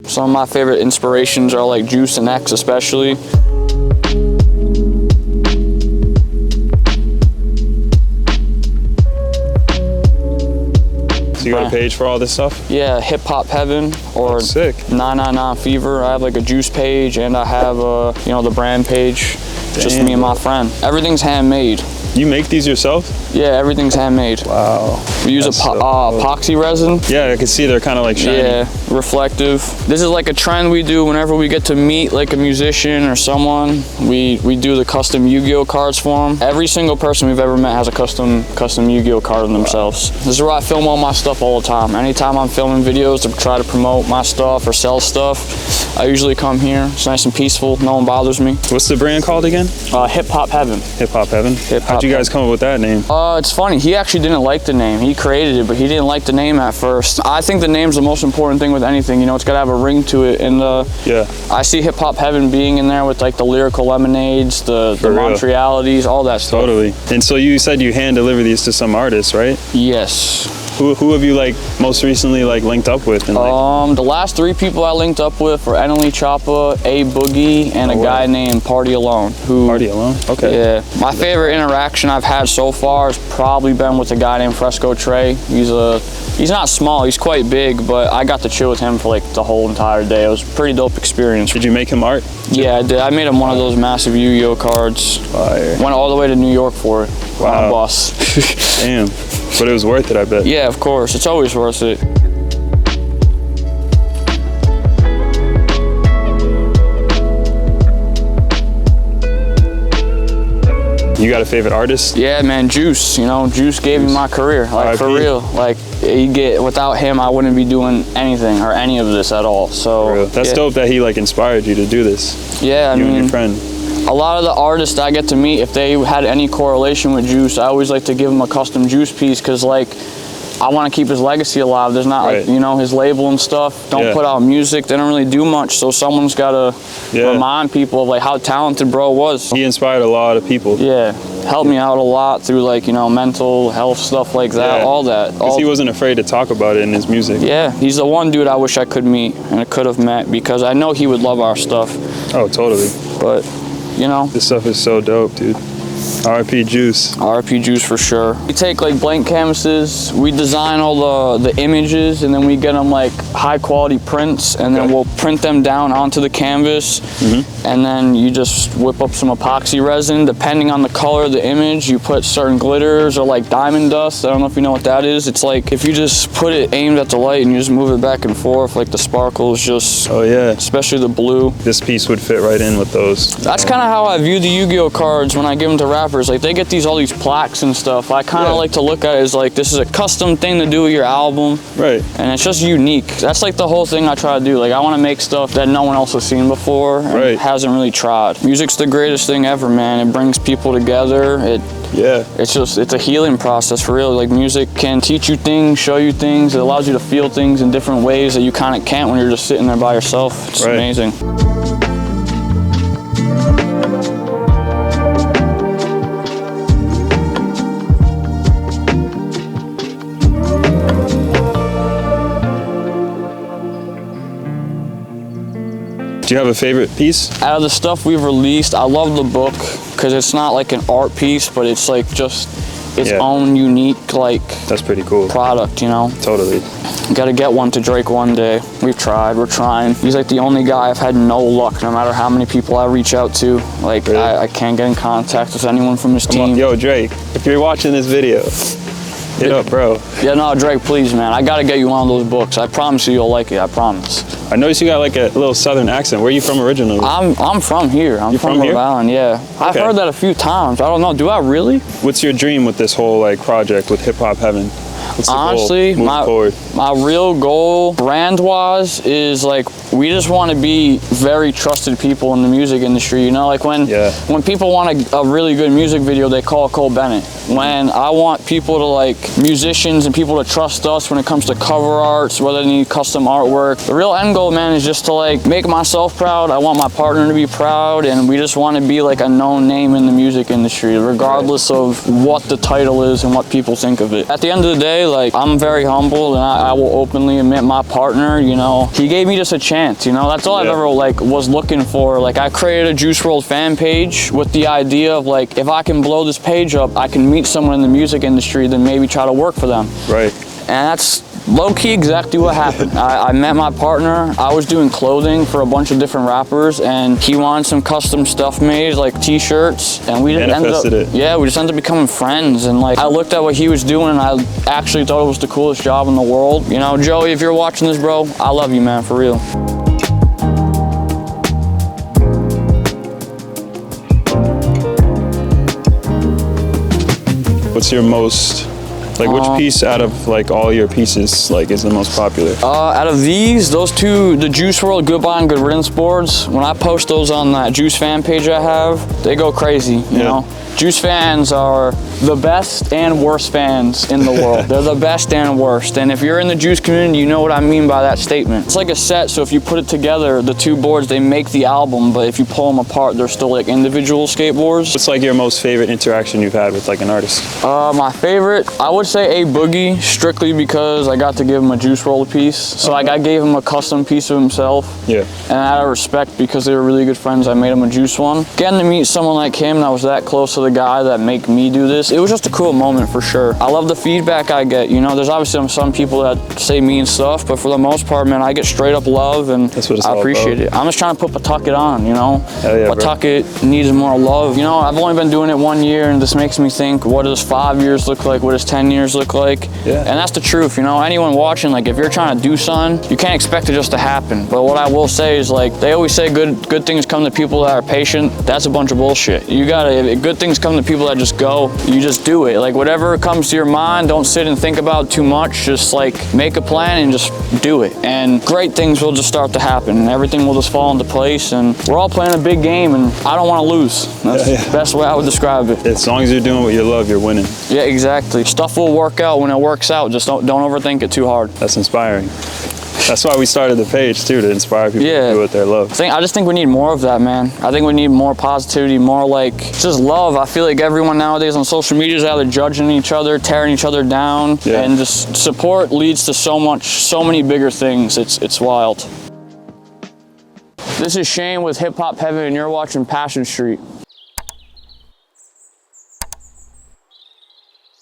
Some of my favorite inspirations are like Juice and X especially. So you got a page for all this stuff? Yeah, Hip Hop Heaven or sick. 999 Fever. I have like a Juice page and I have you know, the brand page. Damn. Just me and my friend. Everything's handmade. You make these yourself? Yeah, everything's handmade. Wow. We use epoxy resin. Yeah, I can see they're kind of like shiny. Yeah, reflective. This is like a trend we do whenever we get to meet like a musician or someone. We do the custom Yu-Gi-Oh cards for them. Every single person we've ever met has a custom Yu-Gi-Oh card on themselves. This is where I film all my stuff all the time. Anytime I'm filming videos to try to promote my stuff or sell stuff, I usually come here. It's nice and peaceful. No one bothers me. What's the brand called again? Hip Hop Heaven. Hip Hop Heaven? How'd you guys come up with that name? It's funny. He actually didn't like the name. He created it, but he didn't like the name at first. I think the name's the most important thing with anything. You know, it's got to have a ring to it. And yeah, I see Hip Hop Heaven being in there with like the Lyrical Lemonades, the Montrealities, all that stuff. Totally. And so you said you hand deliver these to some artists, right? Yes. Who have you like most recently like linked up with? And, like... The last 3 people I linked up with were NLE, Choppa, A Boogie, and a guy named Party Alone. Party Alone? Okay. Yeah. My favorite interaction I've had so far has probably been with a guy named Fresco Trey. He's not small, he's quite big, but I got to chill with him for like the whole entire day. It was a pretty dope experience. Did you make him art? Yeah, I did. I made him one of those massive Yu-Gi-Oh cards. Fire. Went all the way to New York for it. Wow. On a bus. Damn. But it was worth it, I bet. Yeah, of course. It's always worth it. You got a favorite artist? Yeah, man, Juice. You know, Juice gave me my career. Like, for real. Like, without him, I wouldn't be doing anything or any of this at all. So that's dope that he like inspired you to do this. Yeah, I mean, you and your friend. A lot of the artists I get to meet, if they had any correlation with Juice, I always like to give them a custom Juice piece because, like, I want to keep his legacy alive. There's not, like, you know, his label and stuff. Don't put out music. They don't really do much. So someone's got to remind people of, like, how talented bro was. He inspired a lot of people. Yeah. Helped me out a lot through, like, you know, mental health stuff like that, all that. Because he wasn't afraid to talk about it in his music. Yeah. He's the one dude I wish I could meet and I could have met because I know he would love our stuff. Oh, totally. But, you know. This stuff is so dope, dude. RP Juice. RP Juice for sure. We take like blank canvases, we design all the images, and then we get them like high quality prints, and then we'll print them down onto the canvas, and then you just whip up some epoxy resin. Depending on the color of the image, you put certain glitters or like diamond dust. I don't know if you know what that is. It's like if you just put it aimed at the light and you just move it back and forth, like the sparkles just, especially the blue. This piece would fit right in with those. That's kind of how I view the Yu-Gi-Oh cards when I give them to rappers. Like, they get all these plaques and stuff. I kind of like to look at it as like, this is a custom thing to do with your album. Right. And it's just unique. That's like the whole thing I try to do. Like, I want to make stuff that no one else has seen before and hasn't really tried. Music's the greatest thing ever, man. It brings people together. It's a healing process for real. Like, music can teach you things, show you things. It allows you to feel things in different ways that you kind of can't when you're just sitting there by yourself. It's amazing. Do you have a favorite piece? Out of the stuff we've released, I love the book because it's not like an art piece, but it's like just its own unique, like, that's pretty cool product, you know? Totally. Gotta get one to Drake one day. We've tried, we're trying. He's like the only guy I've had no luck, no matter how many people I reach out to. Like, I can't get in contact with anyone from his team. Yo, Drake, if you're watching this video, hit up, bro. Yeah, no, Drake, please, man. I gotta get you one of those books. I promise you'll like it, I promise. I noticed you got like a little southern accent. Where are you from originally? I'm from here. I'm from Rhode Island, yeah. I've heard that a few times. I don't know, do I really? What's your dream with this whole like project with Hip Hop Heaven? Honestly, my real goal brand-wise is like, we just want to be very trusted people in the music industry, you know? Like when people want a really good music video, they call Cole Bennett. When I want people to, like, musicians and people to trust us when it comes to cover arts, whether they need custom artwork. The real end goal, man, is just to like make myself proud. I want my partner to be proud, and we just want to be like a known name in the music industry, regardless of what the title is and what people think of it. At the end of the day, like, I'm very humble, and I will openly admit my partner, you know, he gave me just a chance, you know, that's all I've ever like was looking for. Like I created a Juice WRLD fan page with the idea of like, if I can blow this page up, I can meet someone in the music industry, then maybe try to work for them. Right. And that's low-key exactly what happened. I met my partner. I was doing clothing for a bunch of different rappers, and he wanted some custom stuff made, like t-shirts, and we just ended up, we just ended up becoming friends. And like I looked at what he was doing, and I actually thought it was the coolest job in the world. You know, Joey, if you're watching this, bro, I love you, man, for real. What's your most, like which piece out of like all your pieces like is the most popular? Out of these, those two, the Juice WRLD Goodbye and Good Riddance boards, when I post those on that Juice fan page I have, they go crazy, you know? Juice fans are the best and worst fans in the world. They're the best and worst. And if you're in the Juice community, you know what I mean by that statement. It's like a set, so if you put it together, the two boards, they make the album, but if you pull them apart, they're still like individual skateboards. What's like your most favorite interaction you've had with like an artist? My favorite, I would say A Boogie, strictly because I got to give him a Juice WRLD piece. So like I gave him a custom piece of himself. Yeah. And out of respect, because they were really good friends, I made him a Juice one. Getting to meet someone like him that was that close to the guy that make me do this, it was just a cool moment for sure. I love the feedback I get, you know, there's obviously some people that say mean stuff, but for the most part, man, I get straight up love, and that's what it's I appreciate it. I'm just trying to put Pawtucket on, you know? Hell yeah, Pawtucket needs more love. You know, I've only been doing it 1 year, and this makes me think, what does 5 years look like? What does 10 years look like? Yeah. And that's the truth, you know? Anyone watching, like, if you're trying to do something, you can't expect it just to happen. But what I will say is, like, they always say good things come to people that are patient. That's a bunch of bullshit. You gotta, if good things come to people that just go, you just do it. Like, whatever comes to your mind, don't sit and think about too much. Just like make a plan and just do it. And great things will just start to happen, and everything will just fall into place. And we're all playing a big game, and I don't want to lose. That's the best way I would describe it. As long as you're doing what you love, you're winning. Yeah, exactly. Stuff will work out when it works out. Just don't overthink it too hard. That's inspiring. That's why we started the page too, to inspire people to do what they love. I just think we need more of that, man. I think we need more positivity, more like just love. I feel like everyone nowadays on social media is either judging each other, tearing each other down, and just support leads to so many bigger things. It's wild. This is Shane with Hip Hop Heaven, and you're watching Passion Street.